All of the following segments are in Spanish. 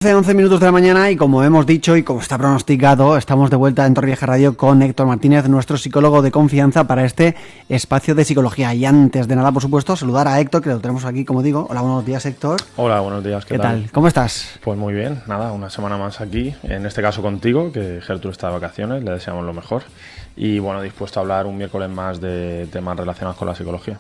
Hace 11 minutos de la mañana y como hemos dicho y como está pronosticado, estamos de vuelta en Torrevieja Radio con Héctor Martínez, nuestro psicólogo de confianza para este espacio de psicología. Y antes de nada, por supuesto, saludar a Héctor, que lo tenemos aquí, como digo. Hola, buenos días, Héctor. Hola, buenos días, ¿Qué tal? ¿Cómo estás? Pues muy bien, nada, una semana más aquí, en este caso contigo, que Gertrude está de vacaciones, le deseamos lo mejor. Y bueno, dispuesto a hablar un miércoles más de temas relacionados con la psicología.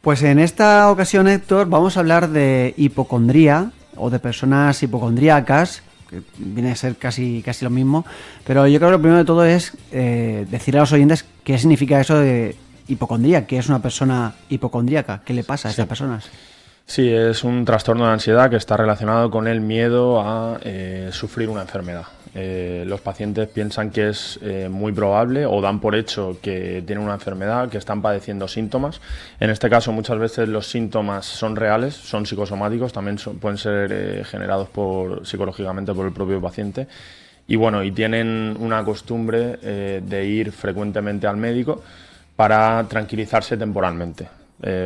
Pues en esta ocasión, Héctor, vamos a hablar de hipocondría o de personas hipocondríacas, que viene a ser casi lo mismo, pero yo creo que lo primero de todo es decirle a los oyentes qué significa eso de hipocondría, qué es una persona hipocondríaca, qué le pasa a estas personas. Sí, es un trastorno de ansiedad que está relacionado con el miedo a sufrir una enfermedad. Los pacientes piensan que es muy probable o dan por hecho que tienen una enfermedad, que están padeciendo síntomas. En este caso, muchas veces los síntomas son reales, son psicosomáticos, también pueden ser generados psicológicamente por el propio paciente. Y bueno, y tienen una costumbre de ir frecuentemente al médico para tranquilizarse temporalmente.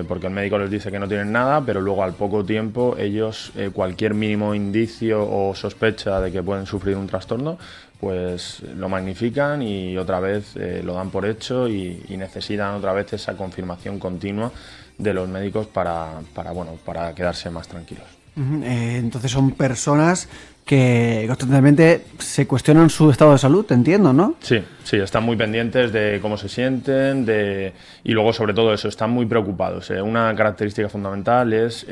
Porque el médico les dice que no tienen nada, pero luego al poco tiempo ellos, cualquier mínimo indicio o sospecha de que pueden sufrir un trastorno, pues lo magnifican y otra vez lo dan por hecho y necesitan otra vez esa confirmación continua de los médicos para quedarse más tranquilos. Entonces son personas que constantemente se cuestionan su estado de salud, entiendo, ¿no? Sí, están muy pendientes de cómo se sienten y luego sobre todo eso, están muy preocupados. Una característica fundamental es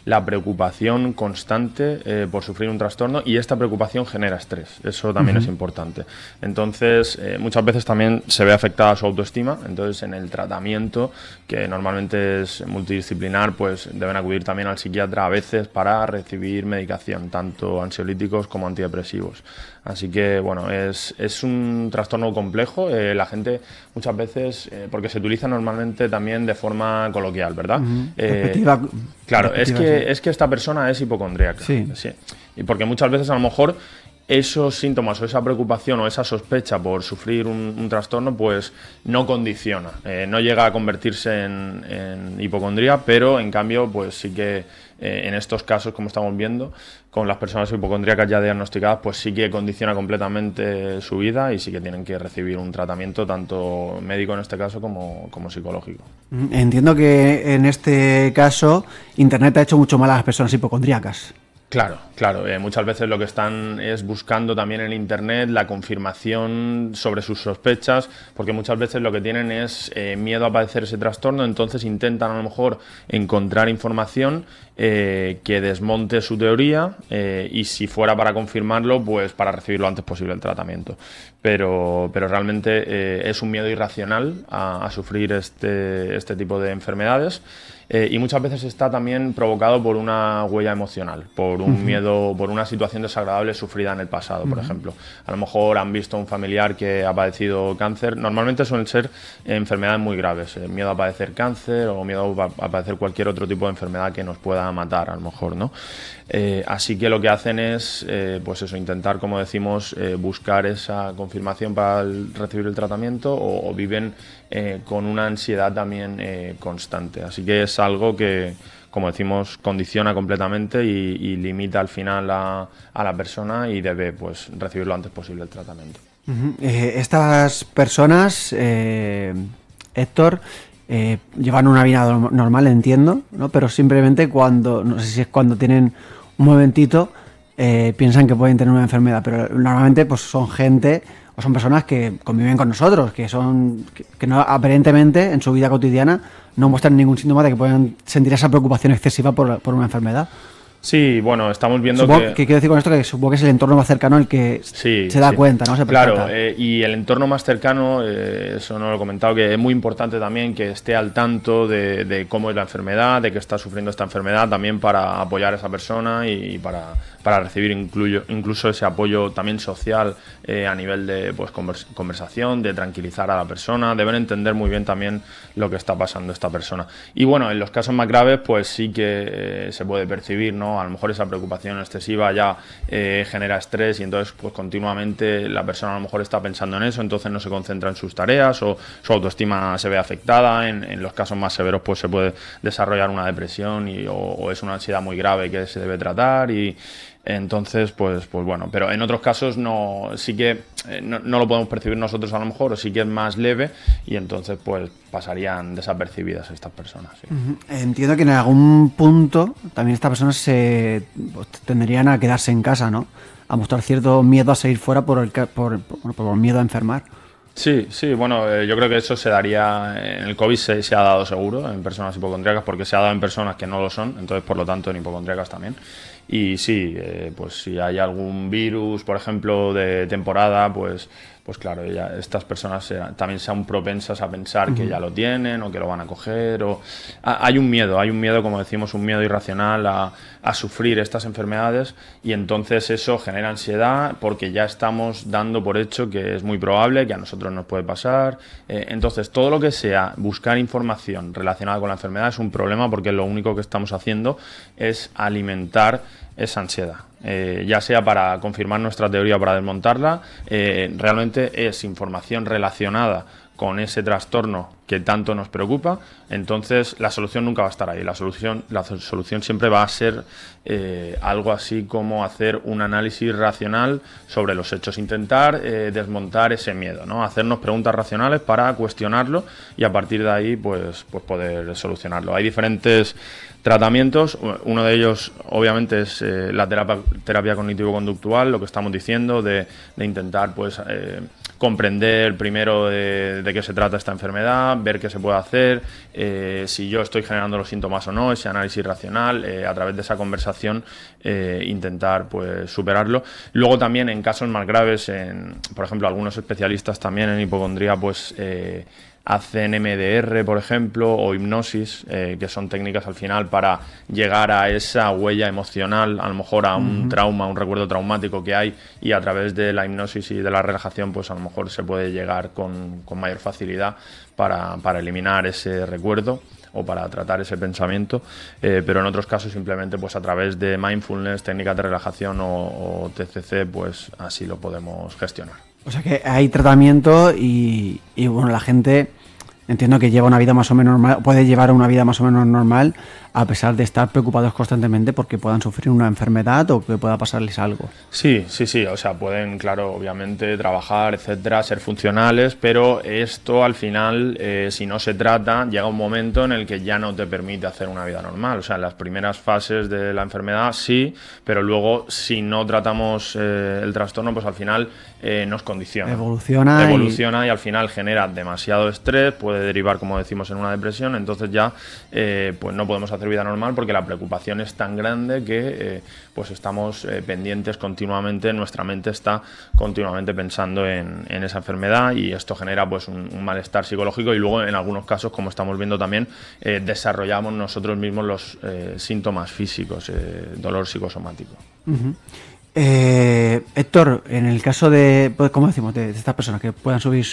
la preocupación constante por sufrir un trastorno y esta preocupación genera estrés, eso también es importante. Entonces, muchas veces también se ve afectada su autoestima, entonces en el tratamiento, que normalmente es multidisciplinar, pues deben acudir también al psiquiatra a veces para recibir medicación, tanto ansiolítica como antidepresivos. Así que, bueno, es un trastorno complejo. La gente muchas veces, porque se utiliza normalmente también de forma coloquial, ¿verdad? Claro, es que esta persona es hipocondríaca. Sí. Y porque muchas veces a lo mejor esos síntomas o esa preocupación o esa sospecha por sufrir un trastorno pues no condiciona, no llega a convertirse en hipocondría, pero en cambio pues sí que en estos casos, como estamos viendo, con las personas hipocondríacas ya diagnosticadas, pues sí que condiciona completamente su vida y sí que tienen que recibir un tratamiento tanto médico en este caso como psicológico. Entiendo que en este caso Internet ha hecho mucho mal a las personas hipocondríacas. Claro. Muchas veces lo que están es buscando también en Internet la confirmación sobre sus sospechas, porque muchas veces lo que tienen es miedo a padecer ese trastorno, entonces intentan a lo mejor encontrar información que desmonte su teoría y si fuera para confirmarlo, pues para recibir lo antes posible el tratamiento. Pero realmente es un miedo irracional a sufrir este tipo de enfermedades. Y muchas veces está también provocado por una huella emocional, por un miedo, por una situación desagradable sufrida en el pasado, por ejemplo. A lo mejor han visto a un familiar que ha padecido cáncer. Normalmente suelen ser enfermedades muy graves, miedo a padecer cáncer o miedo a padecer cualquier otro tipo de enfermedad que nos pueda matar, a lo mejor, ¿no? Así que lo que hacen es, pues eso, intentar, como decimos, buscar esa confirmación para recibir el tratamiento o viven con una ansiedad también constante. Así que es algo que, como decimos, condiciona completamente y limita al final a la persona y debe pues recibir lo antes posible el tratamiento. Estas personas, Héctor, llevan una vida normal, entiendo, ¿no? Pero simplemente no sé si es cuando tienen un momentito, piensan que pueden tener una enfermedad, pero normalmente pues son gente o son personas que conviven con nosotros, que no, aparentemente en su vida cotidiana no muestran ningún síntoma de que puedan sentir esa preocupación excesiva por una enfermedad. Sí, bueno, estamos viendo que quiero decir con esto que supongo que es el entorno más cercano el que se da cuenta, ¿no? Se percata. Claro, y el entorno más cercano, eso no lo he comentado, que es muy importante también que esté al tanto de cómo es la enfermedad, de que está sufriendo esta enfermedad, también para apoyar a esa persona y para recibir incluso ese apoyo también social a nivel de pues, conversación, de tranquilizar a la persona. Deben entender muy bien también lo que está pasando esta persona. Y bueno, en los casos más graves, pues sí que se puede percibir, ¿no? A lo mejor esa preocupación excesiva ya genera estrés y entonces pues continuamente la persona a lo mejor está pensando en eso, entonces no se concentra en sus tareas o su autoestima se ve afectada. En los casos más severos pues se puede desarrollar una depresión o es una ansiedad muy grave que se debe tratar y Entonces, pues bueno, pero en otros casos no, sí que no lo podemos percibir nosotros a lo mejor, o sí que es más leve y entonces pues pasarían desapercibidas estas personas. Sí. Entiendo que en algún punto también estas personas pues, tenderían a quedarse en casa, ¿no? A mostrar cierto miedo a salir fuera por miedo a enfermar. Sí, bueno, yo creo que eso se daría, en el COVID se ha dado seguro en personas hipocondríacas porque se ha dado en personas que no lo son, entonces por lo tanto en hipocondríacas también. Y sí, pues si hay algún virus, por ejemplo, de temporada, pues claro, estas personas también sean propensas a pensar que ya lo tienen o que lo van a coger. Hay un miedo, como decimos, un miedo irracional a sufrir estas enfermedades y entonces eso genera ansiedad porque ya estamos dando por hecho que es muy probable que a nosotros nos puede pasar. Entonces todo lo que sea buscar información relacionada con la enfermedad es un problema porque lo único que estamos haciendo es alimentar esa ansiedad. Ya sea para confirmar nuestra teoría o para desmontarla, realmente es información relacionada con ese trastorno que tanto nos preocupa, entonces la solución nunca va a estar ahí. La solución siempre va a ser algo así como hacer un análisis racional sobre los hechos, intentar desmontar ese miedo, ¿no? Hacernos preguntas racionales para cuestionarlo y a partir de ahí pues poder solucionarlo. Hay diferentes tratamientos, uno de ellos obviamente es la terapia cognitivo-conductual, lo que estamos diciendo de intentar pues comprender primero de qué se trata esta enfermedad, ver qué se puede hacer, si yo estoy generando los síntomas o no, ese análisis racional, a través de esa conversación intentar pues superarlo. Luego también en casos más graves, por ejemplo, algunos especialistas también en hipocondría pues hacen MDR, por ejemplo, o hipnosis, que son técnicas al final para llegar a esa huella emocional, a lo mejor a un trauma, un recuerdo traumático que hay, y a través de la hipnosis y de la relajación, pues a lo mejor se puede llegar con mayor facilidad para eliminar ese recuerdo o para tratar ese pensamiento, pero en otros casos simplemente pues a través de mindfulness, técnicas de relajación o TCC, pues así lo podemos gestionar. O sea que hay tratamiento y bueno, la gente entiendo que lleva una vida más o menos normal, puede llevar una vida más o menos normal a pesar de estar preocupados constantemente porque puedan sufrir una enfermedad o que pueda pasarles algo. Sí, o sea, pueden, claro, obviamente trabajar, etcétera, ser funcionales, pero esto al final, si no se trata, llega un momento en el que ya no te permite hacer una vida normal. O sea, en las primeras fases de la enfermedad sí, pero luego si no tratamos el trastorno, pues al final nos condiciona. Evoluciona y al final genera demasiado estrés, puede derivar, como decimos, en una depresión, entonces ya pues no podemos hacer vida normal porque la preocupación es tan grande que pues estamos pendientes continuamente, nuestra mente está continuamente pensando en esa enfermedad y esto genera pues un malestar psicológico y luego en algunos casos, como estamos viendo también, desarrollamos nosotros mismos los síntomas físicos, dolor psicosomático. Héctor, en el caso de, pues, como decimos, de estas personas que puedan sufrir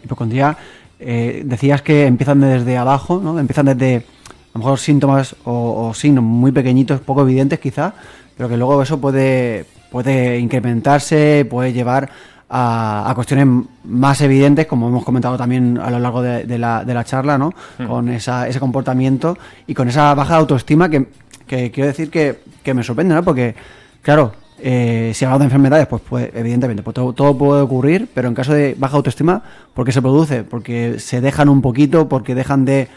hipocondría, decías que empiezan desde abajo, ¿no? Empiezan desde a lo mejor síntomas o signos muy pequeñitos, poco evidentes quizá, pero que luego eso puede incrementarse, puede llevar a cuestiones más evidentes, como hemos comentado también a lo largo de la charla, ¿no? Con ese comportamiento y con esa baja autoestima que quiero decir que me sorprende, ¿no? Porque, claro, si hablamos de enfermedades, pues evidentemente pues todo puede ocurrir, pero en caso de baja autoestima, ¿por qué se produce? Porque se dejan un poquito, porque dejan de,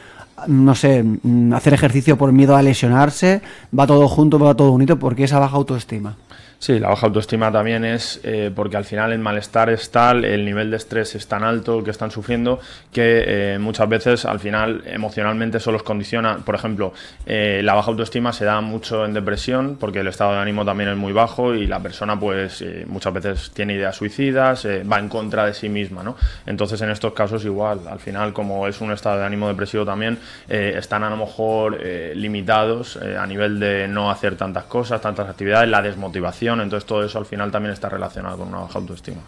no sé, hacer ejercicio por miedo a lesionarse, va todo junto, va todo unido, porque esa baja autoestima. Sí, la baja autoestima también es porque al final el malestar es tal, el nivel de estrés es tan alto que están sufriendo que muchas veces al final emocionalmente eso los condiciona. Por ejemplo, la baja autoestima se da mucho en depresión porque el estado de ánimo también es muy bajo y la persona pues muchas veces tiene ideas suicidas, va en contra de sí misma, ¿no? Entonces en estos casos igual, al final como es un estado de ánimo depresivo también, están a lo mejor limitados a nivel de no hacer tantas cosas, tantas actividades, la desmotivación. Entonces todo eso al final también está relacionado con una baja autoestima.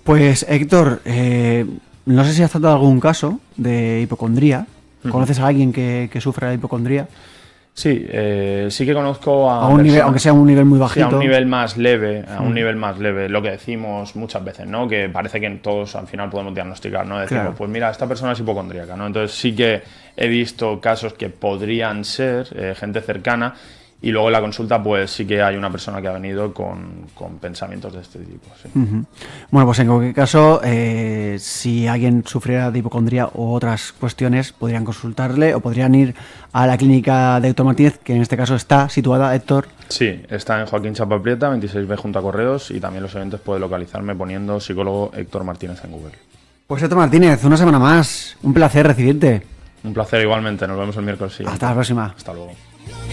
Pues Héctor, no sé si has tratado algún caso de hipocondría. ¿Conoces a alguien que sufre de hipocondría? Sí, sí que conozco a un nivel, aunque sea un nivel muy bajito. Sí, a un nivel más leve, nivel más leve, lo que decimos muchas veces, ¿no? Que parece que todos al final podemos diagnosticar, ¿no? Decimos, claro, pues mira, esta persona es hipocondríaca, ¿no? Entonces sí que he visto casos que podrían ser gente cercana. Y luego en la consulta, pues sí que hay una persona que ha venido con pensamientos de este tipo. Sí. Bueno, pues en cualquier caso, si alguien sufriera de hipocondría u otras cuestiones, podrían consultarle o podrían ir a la clínica de Héctor Martínez, que en este caso está situada, Héctor. Sí, está en Joaquín Chapaprieta, 26B junto a Correos, y también los oyentes pueden localizarme poniendo psicólogo Héctor Martínez en Google. Pues Héctor Martínez, una semana más. Un placer recibirte. Un placer igualmente, nos vemos el miércoles siguiente. Hasta la próxima. Hasta luego.